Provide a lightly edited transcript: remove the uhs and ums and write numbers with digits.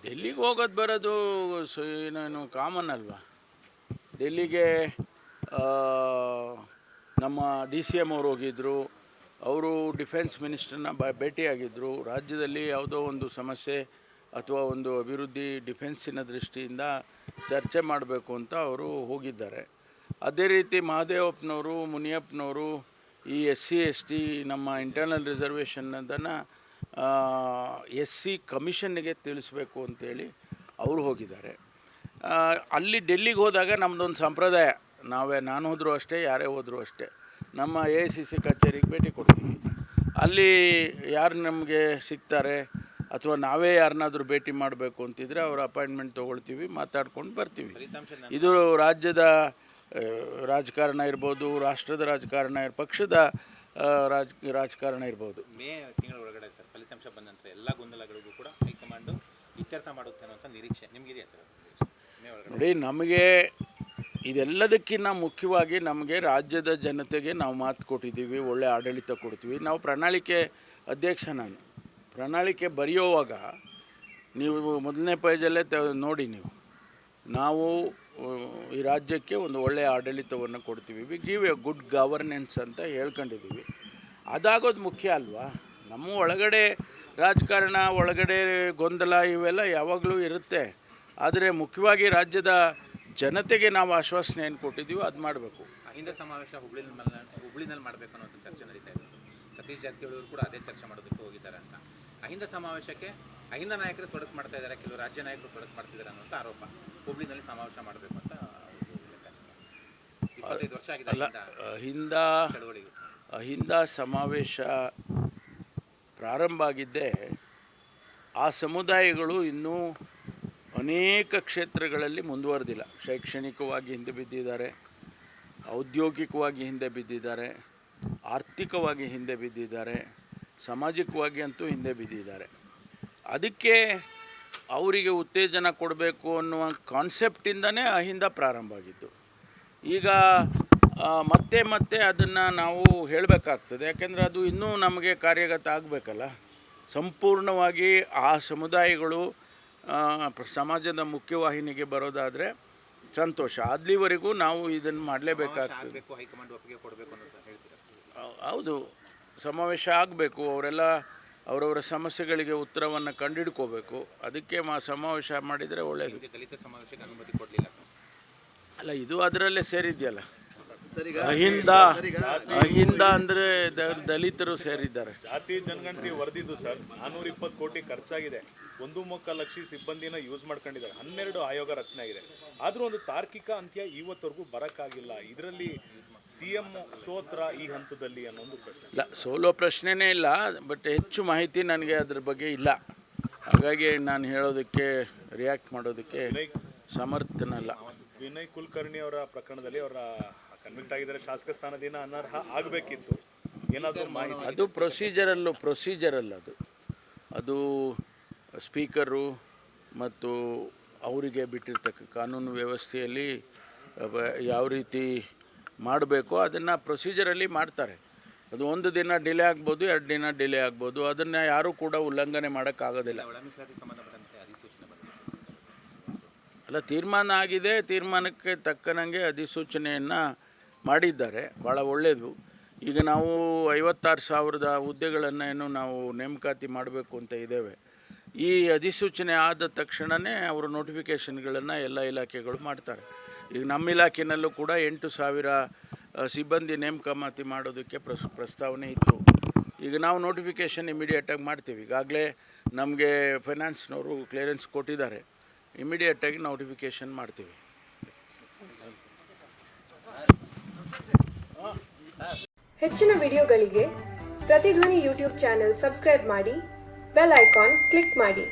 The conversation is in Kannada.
ಡೆಲ್ಲಿಗೆ ಹೋಗೋದು ಬರೋದು ನಾನು ಕಾಮನ್ ಅಲ್ವಾ. ಡೆಲ್ಲಿಗೆ ನಮ್ಮ DCM ಅವರು ಹೋಗಿದ್ದರು. ಅವರು ಡಿಫೆನ್ಸ್ ಮಿನಿಸ್ಟ್ರನ್ನ ಭೇಟಿಯಾಗಿದ್ದರು. ರಾಜ್ಯದಲ್ಲಿ ಯಾವುದೋ ಒಂದು ಸಮಸ್ಯೆ ಅಥವಾ ಒಂದು ಅಭಿವೃದ್ಧಿ ಡಿಫೆನ್ಸಿನ ದೃಷ್ಟಿಯಿಂದ ಚರ್ಚೆ ಮಾಡಬೇಕು ಅಂತ ಅವರು ಹೋಗಿದ್ದಾರೆ. ಅದೇ ರೀತಿ ಮಹದೇವಪ್ಪನವರು, ಮುನಿಯಪ್ಪನವರು ಈ SC ST ನಮ್ಮ ಇಂಟರ್ನಲ್ ರಿಸರ್ವೇಷನ್ ಅದನ್ನು SC ಕಮಿಷನ್ನಿಗೆ ತಿಳಿಸ್ಬೇಕು ಅಂತೇಳಿ ಅವರು ಹೋಗಿದ್ದಾರೆ. ಅಲ್ಲಿ ಡೆಲ್ಲಿಗೆ ಹೋದಾಗ ನಮ್ಮದೊಂದು ಸಂಪ್ರದಾಯ, ನಾನು ಹೋದರೂ ಅಷ್ಟೇ, ಯಾರೇ ಹೋದರೂ ಅಷ್ಟೇ, ನಮ್ಮ AICC ಕಚೇರಿಗೆ ಭೇಟಿ ಕೊಡ್ತೀವಿ. ಅಲ್ಲಿ ಯಾರು ನಮಗೆ ಸಿಗ್ತಾರೆ ಅಥವಾ ನಾವೇ ಯಾರನ್ನಾದರೂ ಭೇಟಿ ಮಾಡಬೇಕು ಅಂತಿದ್ರೆ ಅವರ ಅಪಾಯಿಂಟ್ಮೆಂಟ್ ತೊಗೊಳ್ತೀವಿ, ಮಾತಾಡ್ಕೊಂಡು ಬರ್ತೀವಿ. ಇದು ರಾಜ್ಯದ ರಾಜಕಾರಣ ಇರ್ಬೋದು, ರಾಷ್ಟ್ರದ ರಾಜಕಾರಣ, ಪಕ್ಷದ ರಾಜಕಾರಣ ಇರ್ಬೋದು. ಮೇ ತಿಂಗಳ ಒಳಗಡೆ ಸರ್ ಫಲಿತಾಂಶ ಬಂದ ನಂತರ ಎಲ್ಲ ಗೊಂದಲಗಳಿಗೂ ಕೂಡ ಹೈಕಮಾಂಡು ಇತ್ಯರ್ಥ ಮಾಡುತ್ತೆ ಅನ್ನೋಂಥ ನಿರೀಕ್ಷೆ ನಿಮಗಿದೆಯಾ ಸರ್? ನೋಡಿ, ನಮಗೆ ಇದೆಲ್ಲದಕ್ಕಿಂತ ಮುಖ್ಯವಾಗಿ ನಮಗೆ ರಾಜ್ಯದ ಜನತೆಗೆ ನಾವು ಮಾತು ಕೊಟ್ಟಿದ್ದೀವಿ, ಒಳ್ಳೆ ಆಡಳಿತ ಕೊಡ್ತೀವಿ. ನಾವು ಪ್ರಣಾಳಿಕೆ ಅಧ್ಯಕ್ಷ, ನಾನು ಪ್ರಣಾಳಿಕೆ ಬರೆಯುವಾಗ ನೀವು ಮೊದಲನೇ ಪೇಜಲ್ಲೇ ನೋಡಿ, ನಾವು ಈ ರಾಜ್ಯಕ್ಕೆ ಒಂದು ಒಳ್ಳೆಯ ಆಡಳಿತವನ್ನು ಕೊಡ್ತೀವಿ, we give A good governance ಅಂತ ಹೇಳ್ಕೊಂಡಿದ್ದೀವಿ. ಅದಾಗೋದು ಮುಖ್ಯ ಅಲ್ವಾ. ನಮ್ಮ ಒಳಗಡೆ ರಾಜಕಾರಣ, ಒಳಗಡೆ ಗೊಂದಲ ಇವೆಲ್ಲ ಯಾವಾಗಲೂ ಇರುತ್ತೆ. ಆದರೆ ಮುಖ್ಯವಾಗಿ ರಾಜ್ಯದ ಜನತೆಗೆ ನಾವು ಆಶ್ವಾಸನೆ ಏನು ಕೊಟ್ಟಿದ್ದೀವೋ ಅದು ಮಾಡಬೇಕು. ಅಹಿಂದ ಸಮಾವೇಶ ಹುಬ್ಳಿನಲ್ಲಿ ಮಾಡಬೇಕು ಅನ್ನೋ ಚರ್ಚೆ ನಡೀತಾ ಇದೆ. ಸತೀಶ್ ಜಾರಕಿಹೊಳಿ ಕೂಡ ಅದೇ ಚರ್ಚೆ ಮಾಡೋದಕ್ಕೆ ಹೋಗಿದ್ದಾರೆ ಅಂತ. ಅಹಿಂದ ಸಮಾವೇಶಕ್ಕೆ ಅಹಿಂದ ನಾಯಕರು ತೊಡಕು ಮಾಡ್ತಾ ಇದ್ದಾರೆ, ಕೆಲವು ರಾಜ್ಯ ನಾಯಕರು ತೊಡಕು ಮಾಡ್ತಿದ್ದಾರೆ ಅನ್ನೋಂಥ ಆರೋಪ. ಹುಬ್ಳಿನಲ್ಲಿ ಸಮಾವೇಶ ಮಾಡಬೇಕು ಅಂತ 25 ವರ್ಷ ಆಗಿದೆ ಅಹಿಂದ ಸಮಾವೇಶ ಪ್ರಾರಂಭ ಆಗಿದ್ದೇ ಆ ಸಮುದಾಯಗಳು ಇನ್ನೂ ಅನೇಕ ಕ್ಷೇತ್ರಗಳಲ್ಲಿ ಮುಂದುವರೆದಿಲ್ಲ. ಶೈಕ್ಷಣಿಕವಾಗಿ ಹಿಂದೆ ಬಿದ್ದಿದ್ದಾರೆ, ಔದ್ಯೋಗಿಕವಾಗಿ ಹಿಂದೆ ಬಿದ್ದಿದ್ದಾರೆ, ಆರ್ಥಿಕವಾಗಿ ಹಿಂದೆ ಬಿದ್ದಿದ್ದಾರೆ, ಸಾಮಾಜಿಕವಾಗಿ ಅಂತೂ ಹಿಂದೆ ಬಿದ್ದಿದ್ದಾರೆ. ಅದಕ್ಕೆ ಅವರಿಗೆ ಉತ್ತೇಜನ ಕೊಡಬೇಕು ಅನ್ನುವ ಕಾನ್ಸೆಪ್ಟಿಂದನೇ ಅಹಿಂದ ಪ್ರಾರಂಭ ಆಗಿದ್ದು. ಈಗ ಮತ್ತೆ ಅದನ್ನು ನಾವು ಹೇಳಬೇಕಾಗ್ತದೆ, ಯಾಕೆಂದರೆ ಅದು ಇನ್ನೂ ನಮಗೆ ಕಾರ್ಯಗತ ಆಗಬೇಕಲ್ಲ. ಸಂಪೂರ್ಣವಾಗಿ ಆ ಸಮುದಾಯಗಳು ಸಮಾಜದ ಮುಖ್ಯವಾಹಿನಿಗೆ ಬರೋದಾದರೆ ಸಂತೋಷ. ಅಲ್ಲಿವರೆಗೂ ನಾವು ಇದನ್ನು ಮಾಡಲೇಬೇಕಾಗ್ತದೆ. ಹೌದು, ಸಮಾವೇಶ ಆಗಬೇಕು, ಅವರೆಲ್ಲ ಅವರವರ ಸಮಸ್ಯೆಗಳಿಗೆ ಉತ್ತರವನ್ನು ಕಂಡುಹಿಡ್ಕೋಬೇಕು. ಅದಕ್ಕೆ ಸಮಾವೇಶ ಮಾಡಿದರೆ ಒಳ್ಳೆಯದು. ದಲಿತ ಸಮಾವೇಶಕ್ಕೆ ಅನುಮತಿ ಕೊಡಲಿಲ್ಲ ಅಲ್ಲ, ಇದು ಅದರಲ್ಲೇ ಸೇರಿದೆಯಲ್ಲ. ಅಹಿಂದ ಅಂದರೆ ದಲಿತರು ಸೇರಿದ್ದಾರೆ. ಜಾತಿ ಜನಗಣತಿ ವರದಿದ್ದು ಸರ್ 420 ಕೋಟಿ ಖರ್ಚಾಗಿದೆ. 1.25 ಲಕ್ಷ ಸಿಬ್ಬಂದಿನ ಯೂಸ್ ಮಾಡ್ಕೊಂಡಿದ್ದಾರೆ. 12 ಆಯೋಗ ರಚನೆ ಆಗಿದೆ. ಆದರೂ ಒಂದು ತಾರ್ಕಿಕ ಅಂತ್ಯ ಇವತ್ತವರೆಗೂ ಬರೋಕ್ಕಾಗಿಲ್ಲ. ಇದರಲ್ಲಿ CM ಸೋತ್ರ ಈ ಹಂತದಲ್ಲಿ ಅನ್ನೋ ಪ್ರಶ್ನೆ. ಇಲ್ಲ, ಸೋಲೋ ಪ್ರಶ್ನೆನೇ ಇಲ್ಲ. ಬಟ್ ಹೆಚ್ಚು ಮಾಹಿತಿ ನನಗೆ ಅದ್ರ ಬಗ್ಗೆ ಇಲ್ಲ. ಹಾಗಾಗಿ ನಾನು ಹೇಳೋದಕ್ಕೆ, ರಿಯಾಕ್ಟ್ ಮಾಡೋದಕ್ಕೆ ಸಮರ್ಥನಲ್ಲ. ವಿನಯ್ ಕುಲಕರ್ಣಿ ಅವರ ಪ್ರಕರಣದಲ್ಲಿ ಅವರ ಕನ್ವಿಕ್ಟ್ ಆಗಿದ್ದಾರೆ. ಶಾಸಕ ಸ್ಥಾನದಿಂದ ಅನರ್ಹ ಆಗಬೇಕಿತ್ತು. ಏನಾದರೂ ಮಾಹಿತಿ? ಅದು ಪ್ರೊಸೀಜರಲ್ಲ. ಅದು ಸ್ಪೀಕರು ಮತ್ತು ಅವರಿಗೆ ಬಿಟ್ಟಿರ್ತಕ್ಕ ಕಾನೂನು ವ್ಯವಸ್ಥೆಯಲ್ಲಿ ಯಾವ ರೀತಿ ಮಾಡಬೇಕೋ ಅದನ್ನು ಪ್ರೊಸೀಜರಲ್ಲಿ ಮಾಡ್ತಾರೆ. ಅದು 1 ದಿನ ಡಿಲೇ ಆಗ್ಬೋದು, 2 ದಿನ ಡಿಲೇ ಆಗ್ಬೋದು. ಅದನ್ನು ಯಾರೂ ಕೂಡ ಉಲ್ಲಂಘನೆ ಮಾಡೋಕ್ಕಾಗೋದಿಲ್ಲ. ಅಲ್ಲ, ತೀರ್ಮಾನ ಆಗಿದೆ. ತೀರ್ಮಾನಕ್ಕೆ ತಕ್ಕನಂಗೆ ಅಧಿಸೂಚನೆಯನ್ನು ಮಾಡಿದ್ದಾರೆ. ಭಾಳ ಒಳ್ಳೆಯದು. ಈಗ ನಾವು 56,000 ಹುದ್ದೆಗಳನ್ನು ಏನು ನಾವು ನೇಮಕಾತಿ ಮಾಡಬೇಕು ಅಂತ ಇದ್ದೇವೆ. ಈ ಅಧಿಸೂಚನೆ ಆದ ತಕ್ಷಣವೇ ಅವರು ನೋಟಿಫಿಕೇಷನ್ಗಳನ್ನು ಎಲ್ಲ ಇಲಾಖೆಗಳು ಮಾಡ್ತಾರೆ. ಈಗ ನಮ್ಮ ಇಲಾಖೆಯಲ್ಲೂ ಕೂಡ 8,000 ಸಿಬ್ಬಂದಿ ನೇಮಕಾತಿ ಮಾಡೋದಕ್ಕೆ ಪ್ರಸ್ತಾವನೆ ಇತ್ತು. ಈಗ ನಾವು ನೋಟಿಫಿಕೇಷನ್ ಇಮಿಡಿಯೇಟಾಗಿ ಮಾಡ್ತೀವಿ. ಈಗಾಗಲೇ ನಮಗೆ ಫೈನಾನ್ಸ್ನವರು ಕ್ಲಿಯರೆನ್ಸ್ ಕೊಟ್ಟಿದ್ದಾರೆ. ಇಮಿಡಿಯೇಟಾಗಿ ನೋಟಿಫಿಕೇಷನ್ ಮಾಡ್ತೀವಿ. ಹೆಚ್ಚಿನ ವಿಡಿಯೋಗಳಿಗೆ ಪ್ರತಿಧ್ವನಿ ಯೂಟ್ಯೂಬ್ ಚಾನೆಲ್ ಸಬ್ಸ್ಕ್ರೈಬ್ ಮಾಡಿ, ಬೆಲ್ ಐಕಾನ್ ಕ್ಲಿಕ್ ಮಾಡಿ.